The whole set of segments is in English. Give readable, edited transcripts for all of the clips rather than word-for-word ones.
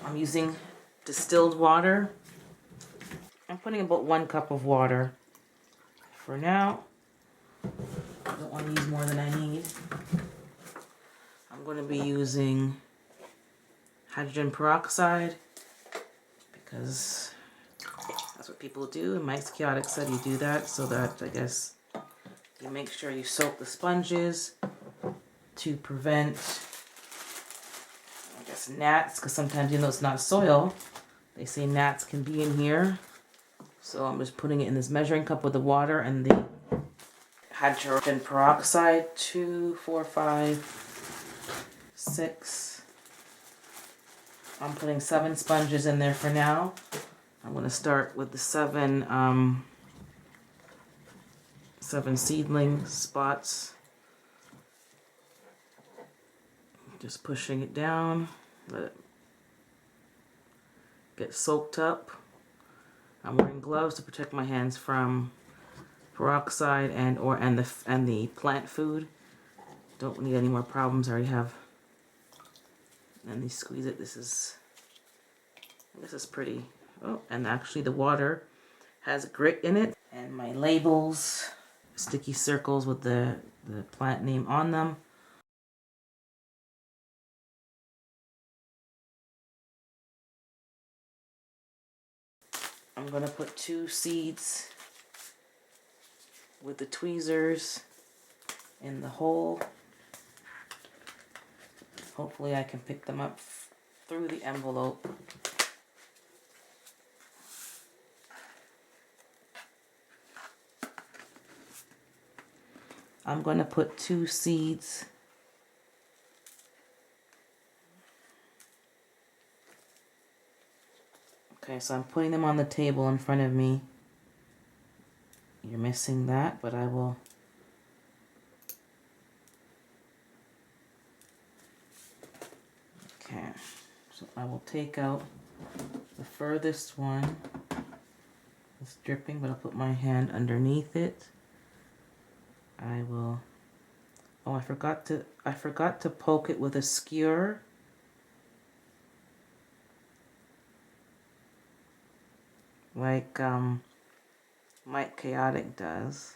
I'm using distilled water. I'm putting about 1 cup of water for now. I don't want to use more than I need. I'm going to be using hydrogen peroxide because that's what people do. In Mike's Chaotic said you do that so that, I guess, you make sure you soak the sponges to prevent, I guess, gnats, because sometimes, even though it's not soil, they say gnats can be in here. So I'm just putting it in this measuring cup with the water and the hydrogen peroxide. 2, 4, 5, 6. I'm putting 7 sponges in there for now. I'm going to start with the 7 seedling spots. Just pushing it down, let it get soaked up. I'm wearing gloves to protect my hands from peroxide and the plant food. Don't need any more problems. I already have. And you squeeze it. This is pretty. Oh, and actually the water has grit in it. And my labels, sticky circles with the plant name on them. I'm going to put 2 seeds with the tweezers in the hole. Hopefully I can pick them up through the envelope. I'm going to put 2 seeds . Okay, so I'm putting them on the table in front of me. You're missing that, but I will. Okay, so I will take out the furthest one. It's dripping, but I'll put my hand underneath it. I will. Oh, I forgot to poke it with a skewer. Like Mike Chaotic does.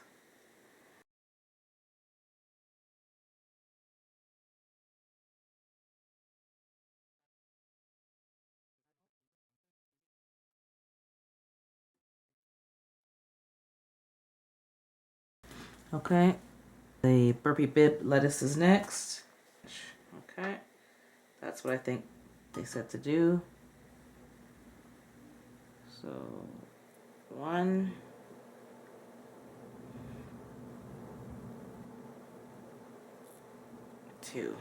Okay, the Burpee Bibb lettuce is next. Okay, that's what I think they said to do. So 1, 2.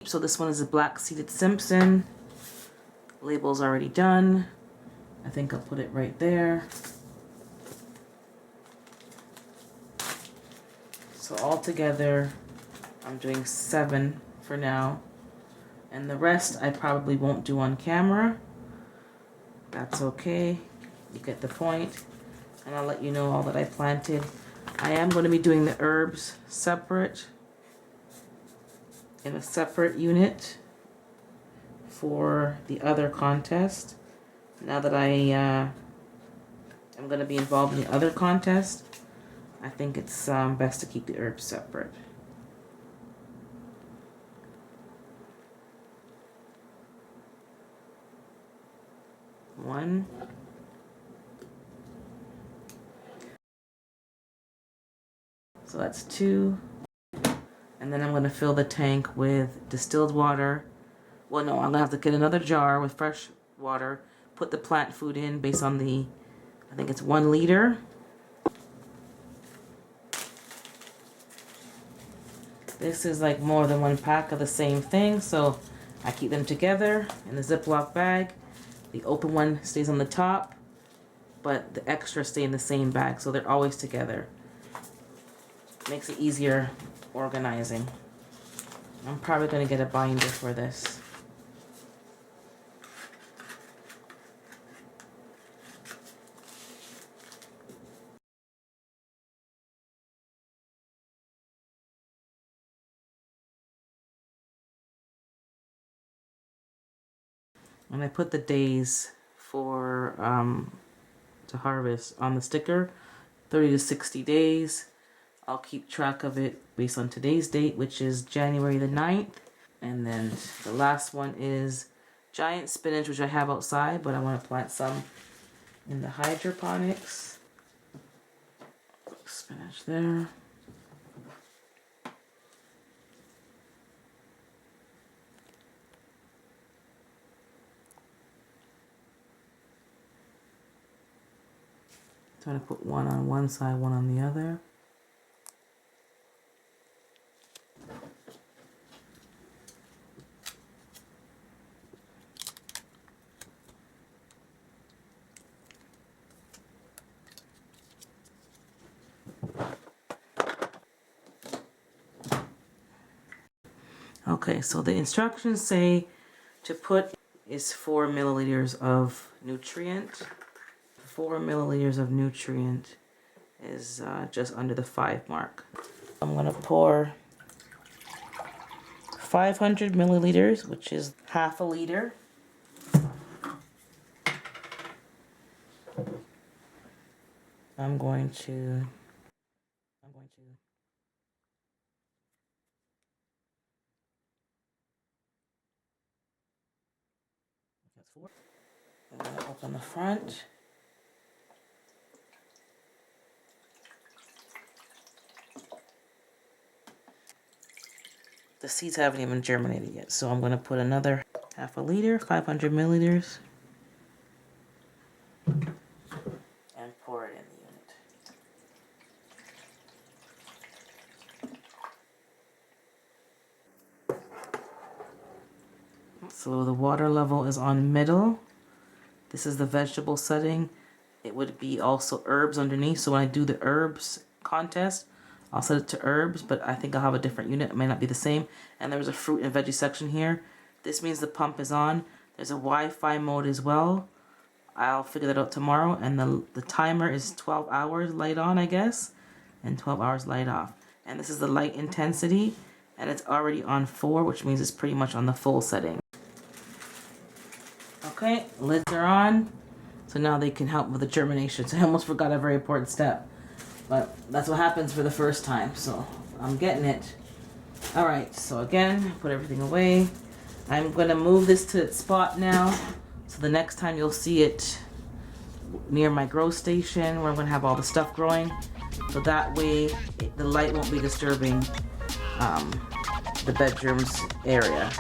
So this one is a black seeded Simpson. Label's already done. I think I'll put it right there. So all together, I'm doing 7 for now. And the rest I probably won't do on camera. That's okay. You get the point. And I'll let you know all that I planted. I am going to be doing the herbs separate, in a separate unit. for the other contest. Now that I am going to be involved in the other contest, I think it's best to keep the herbs separate. One. So that's 2. And then I'm going to fill the tank with distilled water. Well, no, I'm going to have to get another jar with fresh water, put the plant food in based on the, I think it's 1 liter. This is like more than 1 pack of the same thing, so I keep them together in the Ziploc bag. The open one stays on the top, but the extras stay in the same bag, so they're always together. Makes it easier organizing. I'm probably going to get a binder for this. And I put the days for to harvest on the sticker, 30 to 60 days. I'll keep track of it based on today's date, which is January the 9th. And then the last one is giant spinach, which I have outside, but I want to plant some in the hydroponics. Spinach there. So I'm going to put one on one side, one on the other. Okay, so the instructions say to put is 4 milliliters of nutrient. 4 milliliters of nutrient is just under the 5 mark. I'm going to pour 500 milliliters, which is half a liter. I'm going to that's 4. I'm going to open the front. The seeds haven't even germinated yet, so I'm going to put another half a liter, 500 milliliters, and pour it in the unit. So the water level is on middle. This is the vegetable setting. It would be also herbs underneath, so when I do the herbs contest, I'll set it to herbs, but I think I'll have a different unit. It may not be the same. And there's a fruit and veggie section here. This means the pump is on. There's a Wi-Fi mode as well. I'll figure that out tomorrow. And the timer is 12 hours light on, I guess, and 12 hours light off. And this is the light intensity, and it's already on 4, which means it's pretty much on the full setting. Okay, lids are on. So now they can help with the germination. So I almost forgot a very important step. But that's what happens for the first time, so I'm getting it. All right, so again, put everything away. I'm going to move this to its spot now. So the next time you'll see it near my grow station where I'm going to have all the stuff growing. So that way the light won't be disturbing the bedroom's area.